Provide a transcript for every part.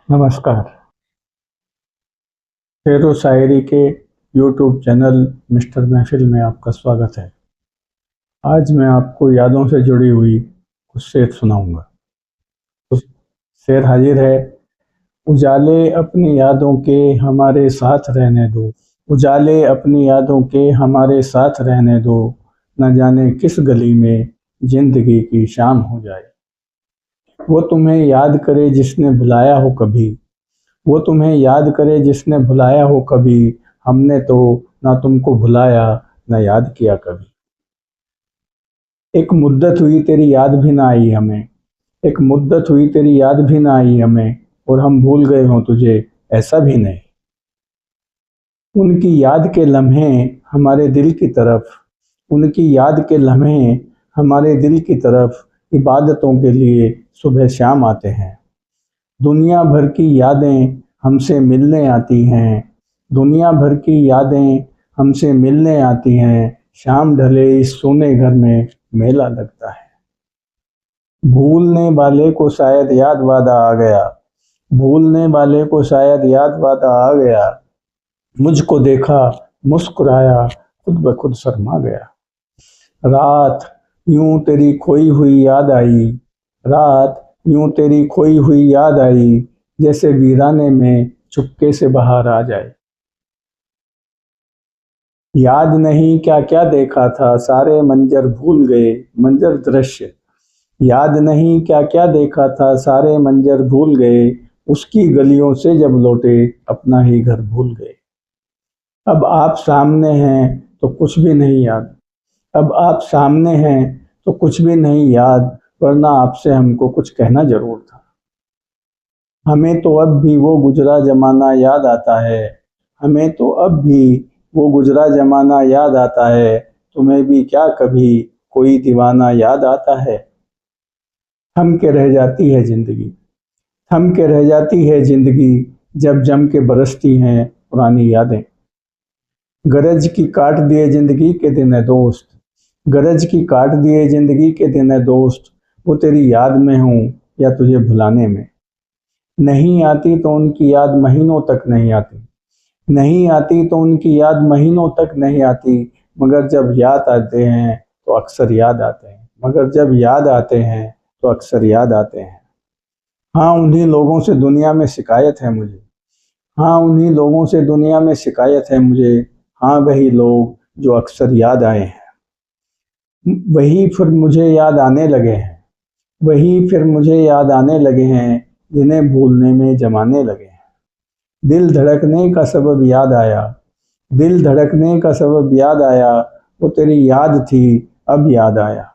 नमस्कार। शेर व शायरी के यूट्यूब चैनल मिस्टर महफिल में आपका स्वागत है। आज मैं आपको यादों से जुड़ी हुई कुछ शेर सुनाऊंगा। तो शेर हाजिर है। उजाले अपनी यादों के हमारे साथ रहने दो, उजाले अपनी यादों के हमारे साथ रहने दो, न जाने किस गली में जिंदगी की शाम हो जाए। वो तुम्हें याद करे जिसने भुलाया हो कभी, वो तुम्हें याद करे जिसने भुलाया हो कभी, हमने तो ना तुमको भुलाया ना याद किया कभी। एक मुद्दत हुई तेरी याद भी ना आई हमें, एक मुद्दत हुई तेरी याद भी ना आई हमें, और हम भूल गए हों तुझे ऐसा भी नहीं। उनकी याद के लम्हे हमारे दिल की तरफ, उनकी याद के लम्हे हमारे दिल की तरफ इबादतों के लिए सुबह शाम आते हैं। दुनिया भर की यादें हमसे मिलने आती हैं, दुनिया भर की यादें हमसे मिलने आती हैं, शाम ढले इस सोने घर में मेला लगता है। भूलने वाले को शायद याद वादा आ गया, भूलने वाले को शायद याद वादा आ गया, मुझको देखा मुस्कुराया खुद ब खुद शर्मा गया। रात यूं तेरी खोई हुई याद आई, रात यूं तेरी खोई हुई याद आई, जैसे वीराने में चुपके से बाहर आ जाए। याद नहीं क्या क्या देखा था, सारे मंजर भूल गए, मंजर दृश्य। याद नहीं क्या क्या देखा था, सारे मंजर भूल गए, उसकी गलियों से जब लौटे अपना ही घर भूल गए। अब आप सामने हैं तो कुछ भी नहीं याद, अब आप सामने हैं तो कुछ भी नहीं याद, वरना आपसे हमको कुछ कहना जरूर था। हमें तो अब भी वो गुजरा जमाना याद आता है, हमें तो अब भी वो गुजरा जमाना याद आता है, तुम्हें भी क्या कभी कोई दीवाना याद आता है। थम के रह जाती है जिंदगी, थम के रह जाती है जिंदगी, जब जम के बरसती हैं पुरानी यादें। गरज की काट दिए जिंदगी के दिन है दोस्त, गरज की काट दिए जिंदगी के दिन है दोस्त, वो तेरी याद में हूँ या तुझे भुलाने में। नहीं आती तो उनकी याद महीनों तक नहीं आती, नहीं आती तो उनकी याद महीनों तक नहीं आती, मगर जब याद आते हैं तो अक्सर याद आते हैं, मगर जब याद आते हैं तो अक्सर याद आते हैं। हाँ उन्हीं लोगों से दुनिया में शिकायत है मुझे, हाँ उन्हीं लोगों से दुनिया में शिकायत है मुझे, हाँ वही लोग जो अक्सर याद आए हैं, वही फिर मुझे याद आने लगे हैं, वही फिर मुझे याद आने लगे हैं, जिन्हें भूलने में जमाने लगे हैं। दिल धड़कने का सबब याद आया, दिल धड़कने का सबब याद आया, वो तेरी याद थी अब याद आया।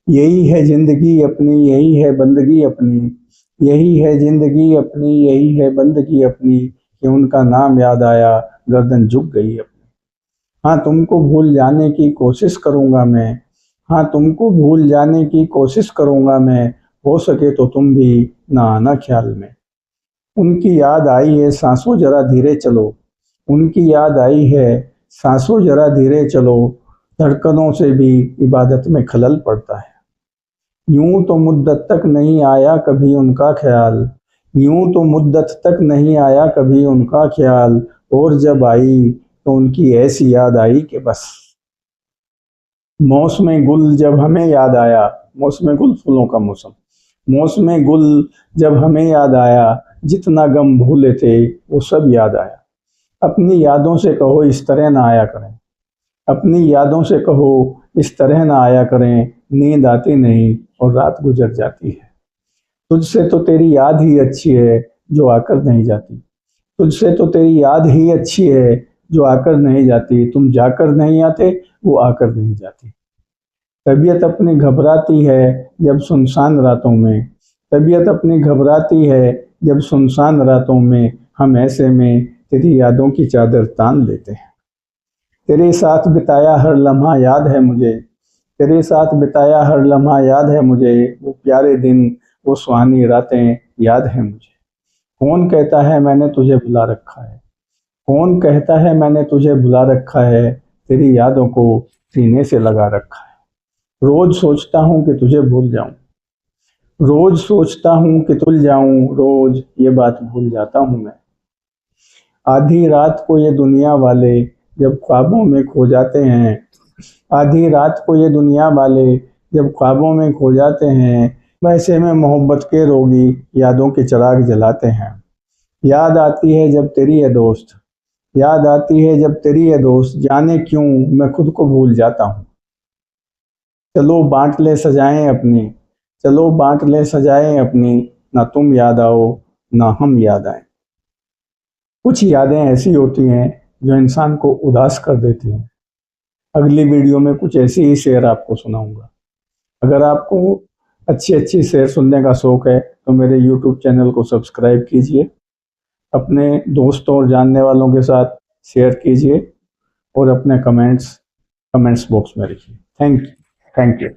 यही है जिंदगी अपनी, यही है बंदगी अपनी, यही है जिंदगी अपनी, यही है बंदगी अपनी, कि उनका नाम याद आया गर्दन झुक गई अपनी। हाँ तुमको भूल जाने की कोशिश करूँगा मैं, हाँ तुमको भूल जाने की कोशिश करूँगा मैं, हो सके तो तुम भी ना आना ख्याल में। उनकी याद आई है सांसों जरा धीरे चलो, उनकी याद आई है सांसों जरा धीरे चलो, धड़कनों से भी इबादत में खलल पड़ता है। यूं तो मुद्दत तक नहीं आया कभी उनका ख्याल, यूं तो मुद्दत तक नहीं आया कभी उनका ख्याल, और जब आई तो उनकी ऐसी याद आई कि बस। मौसम गुल जब हमें याद आया, मौसम गुल फूलों का मौसम, मौसम गुल जब हमें याद आया, जितना गम भूले थे वो सब याद आया। अपनी यादों से कहो इस तरह ना आया करें, अपनी यादों से कहो इस तरह ना आया करें, नींद आती नहीं और रात गुजर जाती है। तुझसे तो तेरी याद ही अच्छी है जो आकर नहीं जाती, तुझसे तो तेरी याद ही अच्छी है जो आकर नहीं जाती, तुम जाकर नहीं आते वो आकर नहीं जाती। तबीयत अपनी घबराती है जब सुनसान रातों में, तबीयत अपनी घबराती है जब सुनसान रातों में, हम ऐसे में तेरी यादों की चादर तान लेते हैं। तेरे साथ बिताया हर लम्हा याद है मुझे, तेरे साथ बिताया हर लम्हा याद है मुझे, वो प्यारे दिन वो सुहानी रातें याद है मुझे। कौन कहता है मैंने तुझे भुला रखा है, कौन कहता है मैंने तुझे भुला रखा है, तेरी यादों को सीने से लगा रखा है। रोज सोचता हूँ कि तुझे भूल जाऊं, रोज सोचता हूँ कि तुल जाऊं, रोज ये बात भूल जाता हूँ मैं। आधी रात को ये दुनिया वाले जब ख्वाबों में खो जाते हैं, आधी रात को ये दुनिया वाले जब ख्वाबों में खो जाते हैं, वैसे में मोहब्बत के रोगी यादों के चिराग जलाते हैं। याद आती है जब तेरी है दोस्त, याद आती है जब तेरी है दोस्त, जाने क्यों मैं खुद को भूल जाता हूँ। चलो बांट ले सजाएं अपनी, चलो बांट ले सजाएं अपनी, ना तुम याद आओ ना हम याद आए। कुछ यादें ऐसी होती हैं जो इंसान को उदास कर देती हैं। अगली वीडियो में कुछ ऐसी ही शेर आपको सुनाऊंगा। अगर आपको अच्छी अच्छी शेर सुनने का शौक है तो मेरे YouTube चैनल को सब्सक्राइब कीजिए, अपने दोस्तों और जानने वालों के साथ शेयर कीजिए और अपने कमेंट्स बॉक्स में लिखिए। Thank you.